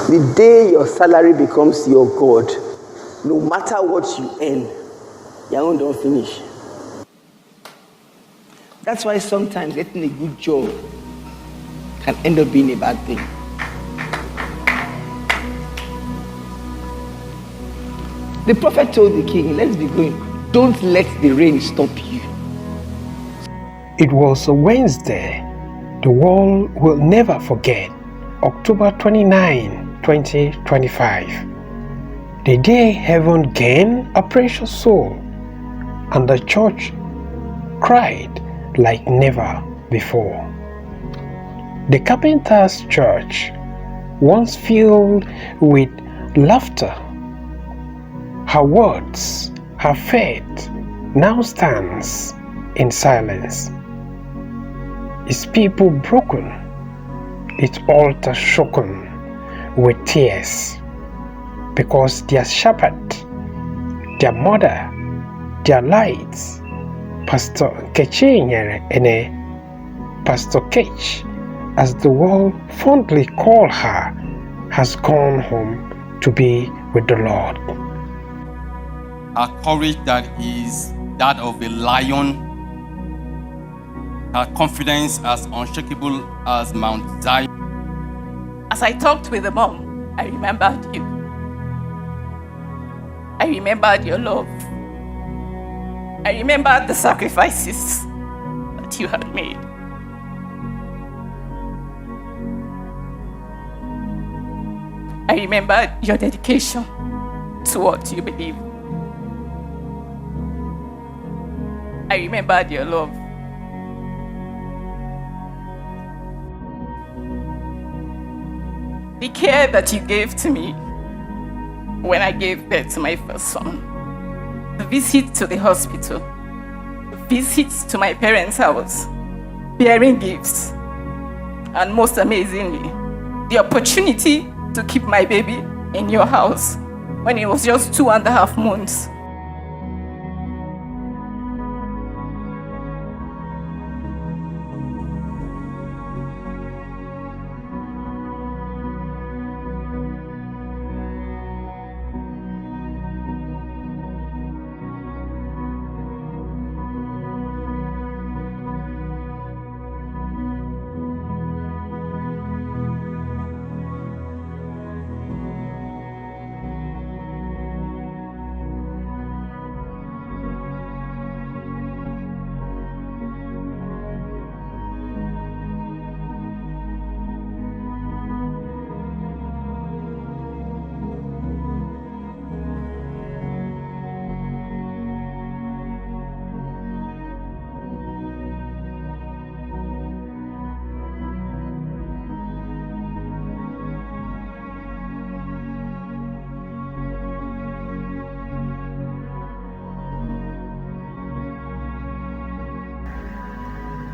The day your salary becomes your God, no matter what you earn, your own don't finish. That's why sometimes getting a good job can end up being a bad thing. The prophet told the king, let's be going. Don't let the rain stop you. It was a Wednesday the world will never forget, October 29, 2025. The day heaven gained a precious soul, and the church cried like never before. The Carpenter's church, once filled with laughter, her words, her faith, now stands in silence. Its people broken, its altar shaken with tears, because their shepherd, their mother, their lights, Pastor Nkechinyere Ene, Pastor Kech, as the world fondly called her, has gone home to be with the Lord. Her courage that is that of a lion, her confidence as unshakable as Mount Zion. As I talked with the mom, I remembered you. I remembered your love. I remembered the sacrifices that you had made. I remembered your dedication to what you believe. I remembered your love. The care that you gave to me when I gave birth to my first son. The visit to the hospital. The visits to my parents' house. Bearing gifts. And most amazingly, the opportunity to keep my baby in your house when he was just 2.5 months.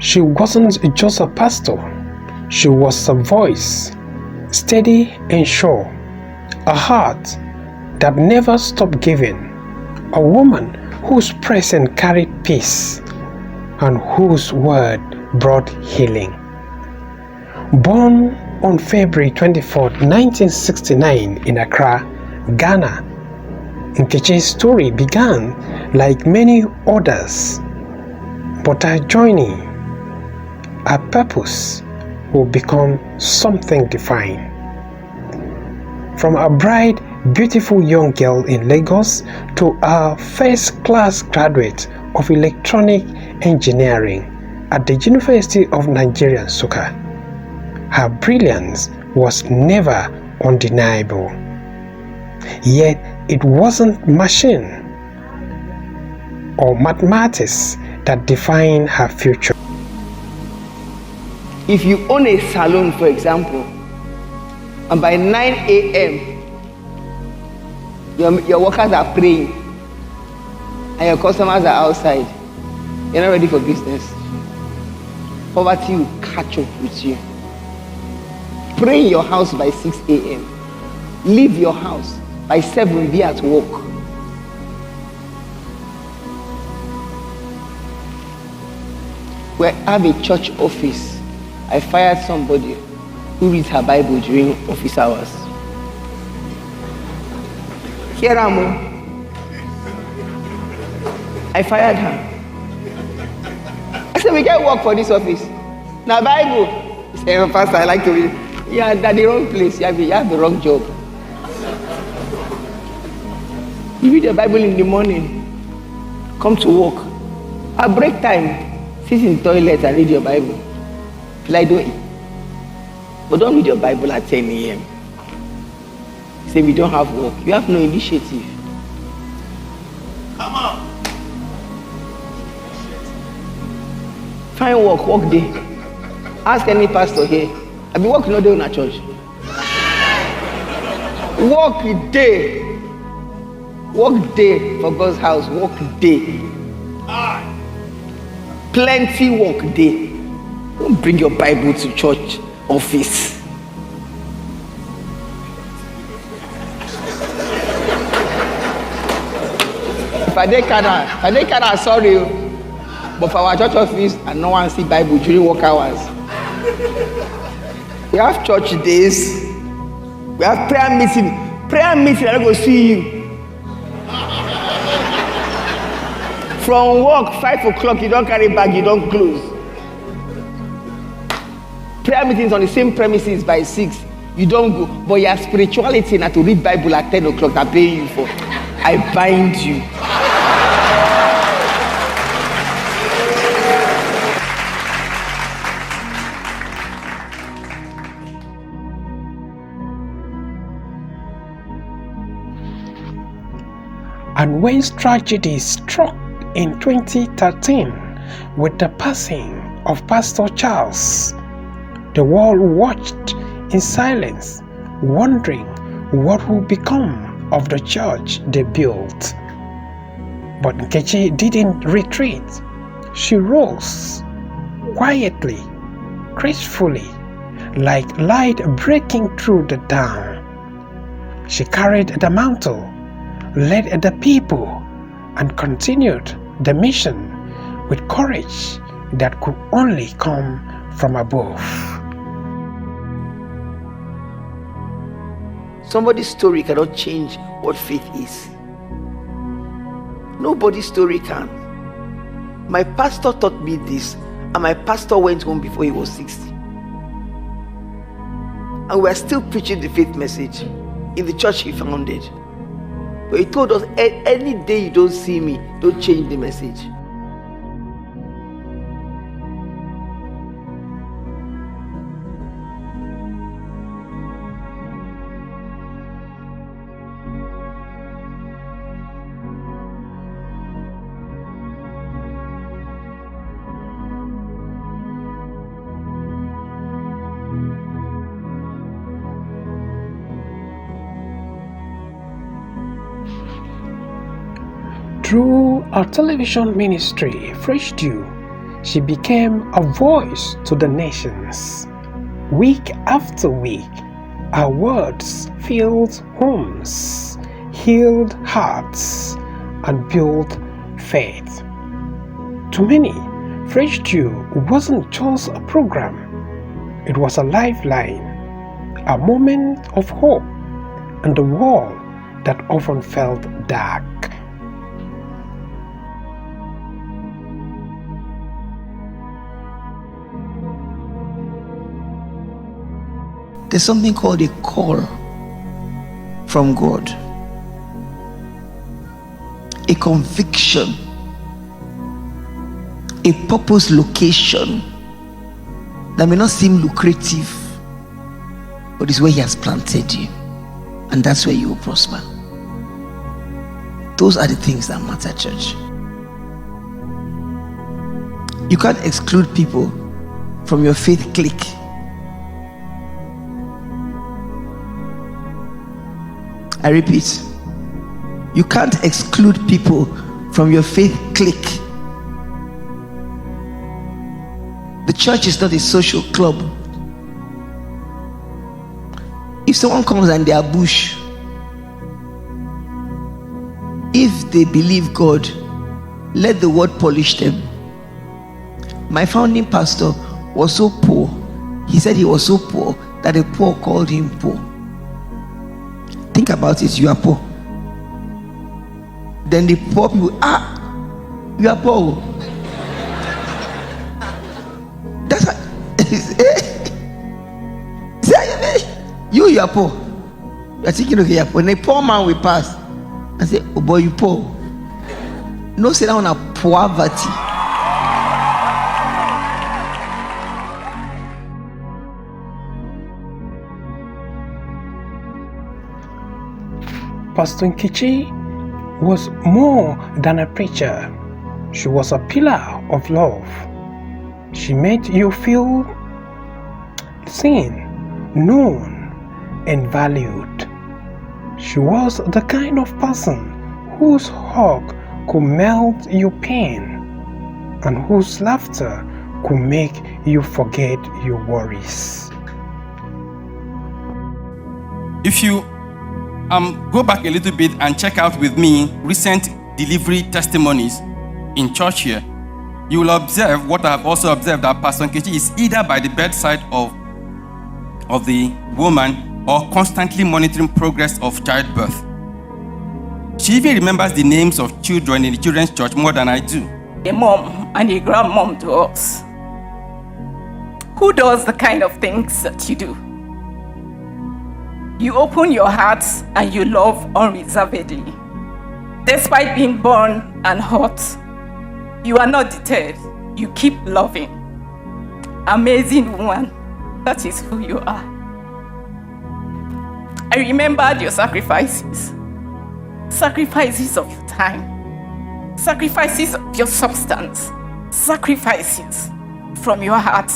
She wasn't just a pastor, she was a voice, steady and sure, a heart that never stopped giving, a woman whose presence carried peace and whose word brought healing. Born on February 24, 1969 in Accra, Ghana, Nkechi's story began like many others, but her journey, her purpose will become something defined. From a bright, beautiful young girl in Lagos to a first-class graduate of electronic engineering at the University of Nigeria, Nsukka, her brilliance was never undeniable. Yet it wasn't machine or mathematics that defined her future. If you own a salon, for example, and by 9 a.m. your workers are praying and your customers are outside, you're not ready for business. Poverty will catch up with you. Pray in your house by 6 a.m. Leave your house by 7, be at work. We have a church office. I fired somebody who reads her Bible during office hours. Here am o. I fired her. I said, we get work for this office. Now Bible. He said, oh, Pastor, I like to read. Yeah, that's the wrong place. You have the wrong job. You read the Bible in the morning. Come to work. At break time, sit in the toilet and read your Bible. Till I do it. But don't read your Bible at 10 a.m. Say we don't have work. You have no initiative. Come on. Find work day. Ask any pastor here. I be working all day in a church. Work day. Work day for God's house. Work day. Plenty work day. Don't bring your Bible to church office. If I dey Canada, sorry. But for our church office, and no one see Bible during work hours. We have church days. We have prayer meeting. Prayer meeting, I don't go see you. From work, 5 o'clock, you don't carry bag, you don't close. Prayer meetings on the same premises by 6, you don't go. But your spirituality now to read Bible at 10 o'clock, I pay you for. I bind you. And when tragedy struck in 2013 with the passing of Pastor Charles, the world watched in silence, wondering what would become of the church they built. But Nkechi didn't retreat. She rose quietly, gracefully, like light breaking through the dawn. She carried the mantle, led the people, and continued the mission with courage that could only come from above. Somebody's story cannot change what faith is. Nobody's story can. My pastor taught me this, and my pastor went home before he was 60. And we are still preaching the faith message in the church he founded. But he told us, any day you don't see me, don't change the message. Through her television ministry, Fresh Dew, she became a voice to the nations. Week after week, her words filled homes, healed hearts, and built faith. To many, Fresh Dew wasn't just a program, it was a lifeline, a moment of hope, and a wall that often felt dark. There's something called a call from God, a conviction, a purpose location that may not seem lucrative, but is where He has planted you, and that's where you will prosper. Those are the things that matter, church. You can't exclude people from your faith clique. I repeat, you can't exclude people from your faith clique. The church is not a social club. If someone comes and they are bush, if they believe God, let the word polish them. My founding pastor was so poor. He said he was so poor that the poor called him poor. Think about it, you are poor. Then the poor people, you are poor. That's what. You are poor. You are thinking, okay, you are poor. And the poor man will pass and say, oh boy, you poor. No, sit down on poverty. Pastor Nkechi was more than a preacher. She was a pillar of love. She made you feel seen, known, and valued. She was the kind of person whose hug could melt your pain and whose laughter could make you forget your worries. If you go back a little bit and check out with me recent delivery testimonies in church here, you will observe what I have also observed, that Pastor Nkechi is either by the bedside of the woman or constantly monitoring progress of childbirth. She even remembers the names of children in the children's church more than I do. A mom and a grandmom to us. Who does the kind of things that you do? You open your heart and you love unreservedly. Despite being born and hurt, you are not deterred. You keep loving. Amazing woman, that is who you are. I remembered your sacrifices. Sacrifices of your time. Sacrifices of your substance. Sacrifices from your heart.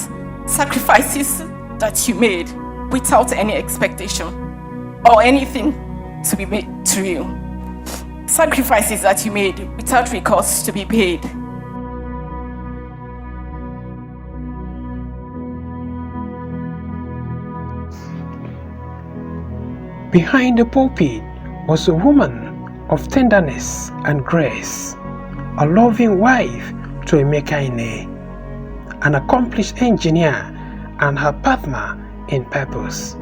Sacrifices that you made without any expectation or anything to be made to you. Sacrifices that you made without recourse to be paid. Behind the pulpit was a woman of tenderness and grace, a loving wife to Nkechi Ene, an accomplished engineer and her partner in purpose,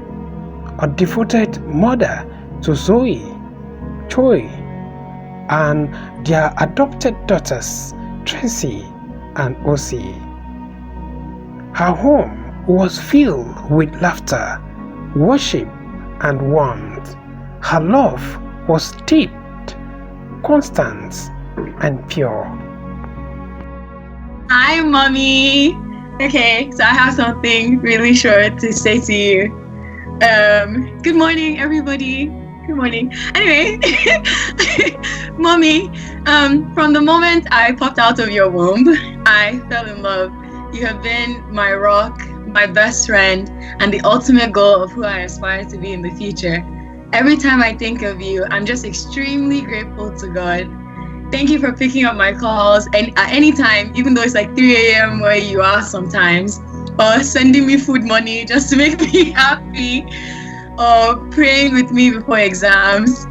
a devoted mother to Zoe, Choi, and their adopted daughters, Tracy and Osi. Her home was filled with laughter, worship, and warmth. Her love was deep, constant, and pure. Hi, Mommy. Okay, so I have something really short to say to you. Good morning, everybody. Good morning. Anyway, Mommy, from the moment I popped out of your womb, I fell in love. You have been my rock, my best friend, and the ultimate goal of who I aspire to be in the future. Every time I think of you, I'm just extremely grateful to God. Thank you for picking up my calls and at any time, even though it's like 3 a.m. where you are sometimes, or sending me food money just to make me happy, or praying with me before exams.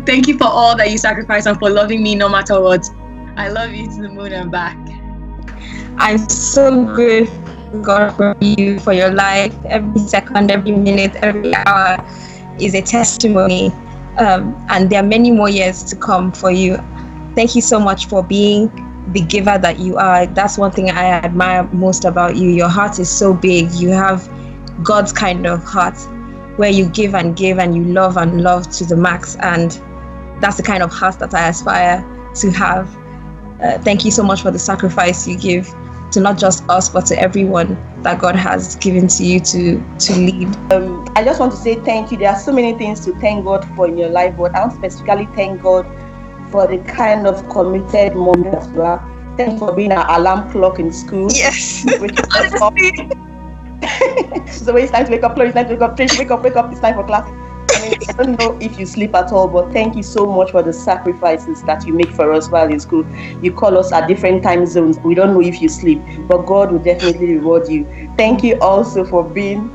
Thank you for all that you sacrifice and for loving me no matter what. I love you to the moon and back. I'm so grateful, God, for you, for your life. Every second, every minute, every hour is a testimony. And there are many more years to come for you. Thank you so much for being the giver that you are. That's one thing I admire most about you. Your heart is so big. You have God's kind of heart where you give and you love and love to the max. And that's the kind of heart that I aspire to have. Thank you so much for the sacrifice you give to not just us, but to everyone that God has given to you to lead. I just want to say thank you. There are so many things to thank God for in your life, but I want to specifically thank God for the kind of committed mom that you are. Thank you for being an alarm clock in school. Yes. So when it's time to wake up, it's time to wake up, wake up, it's time for class. I mean, I don't know if you sleep at all, but thank you so much for the sacrifices that you make for us while in school. You call us at different time zones. We don't know if you sleep, but God will definitely reward you. Thank you also for being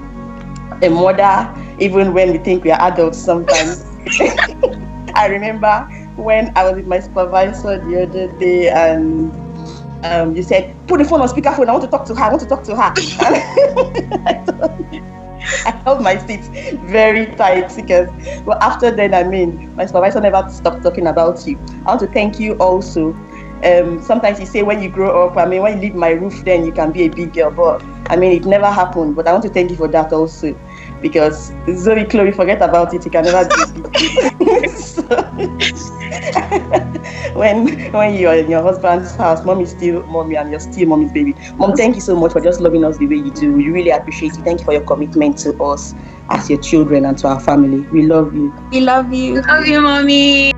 a mother, even when we think we are adults sometimes. I remember when I was with my supervisor the other day and you said, put the phone on speakerphone, I want to talk to her. I held my seat very tight because, well, after then, my supervisor never stopped talking about you. I want to thank you also. Sometimes you say when you grow up, when you leave my roof, then you can be a big girl. But it never happened. But I want to thank you for that also, because Zoe, Chloe, forget about it. You can never be a big girl. So, when you are in your husband's house, mom is still mommy and you're still mommy's baby. Mom, thank you so much for just loving us the way you do. We really appreciate you. Thank you for your commitment to us as your children and to our family. We love you. We love you. Love you, mommy.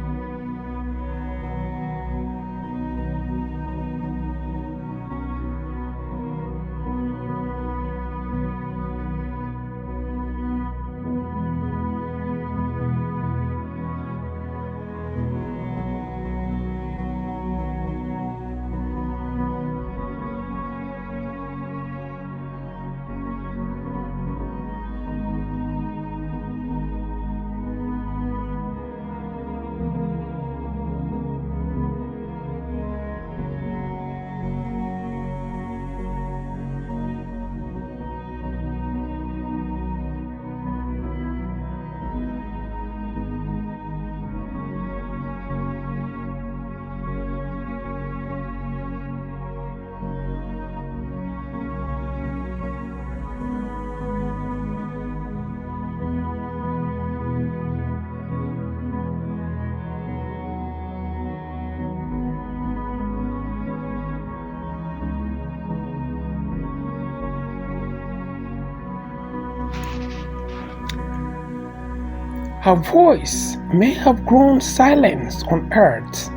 Her voice may have grown silent on earth,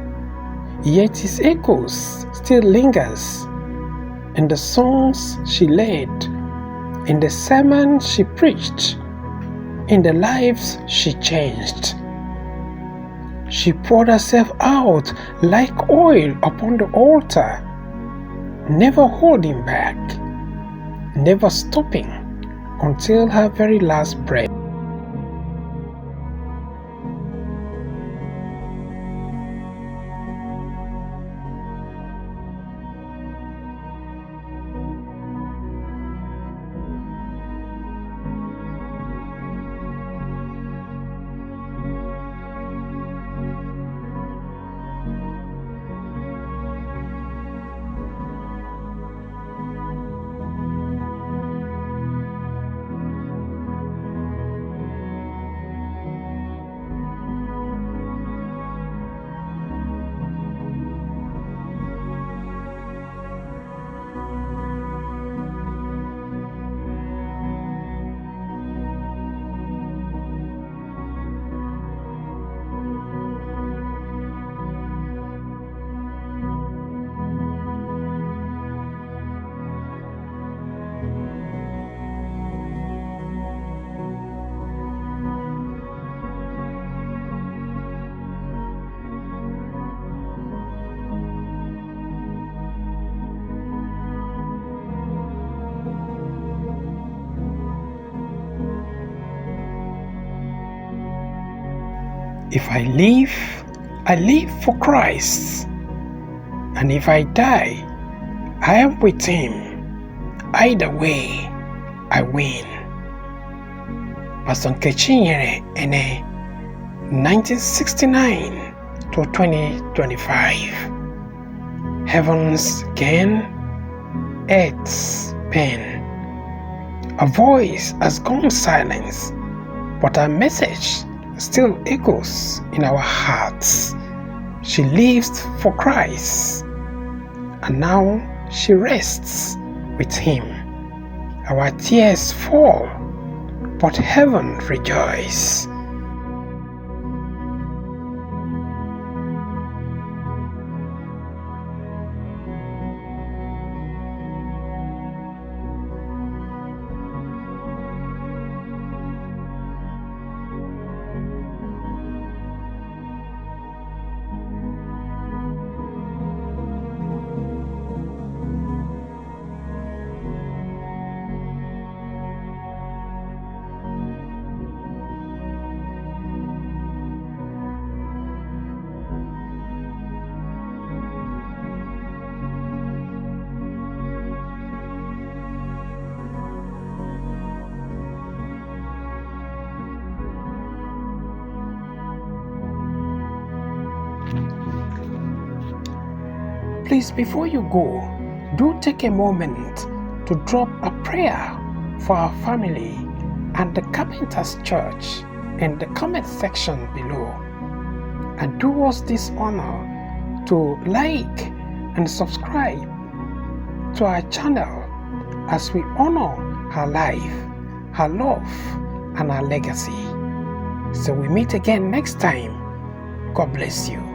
yet its echoes still lingers in the songs she led, in the sermons she preached, in the lives she changed. She poured herself out like oil upon the altar, never holding back, never stopping until her very last breath. If I live for Christ. And if I die, I am with Him. Either way, I win. Pastor Nkechinyere Ene, 1969 to 2025. Heaven's gain, earth's pain. A voice has gone silent, but her message still echoes in our hearts. She lives for Christ, and now she rests with Him. Our tears fall, but heaven rejoices. Please, before you go, do take a moment to drop a prayer for our family and the Carpenter's Church in the comment section below. And do us this honor to like and subscribe to our channel as we honor her life, her love, and her legacy. So we meet again next time. God bless you.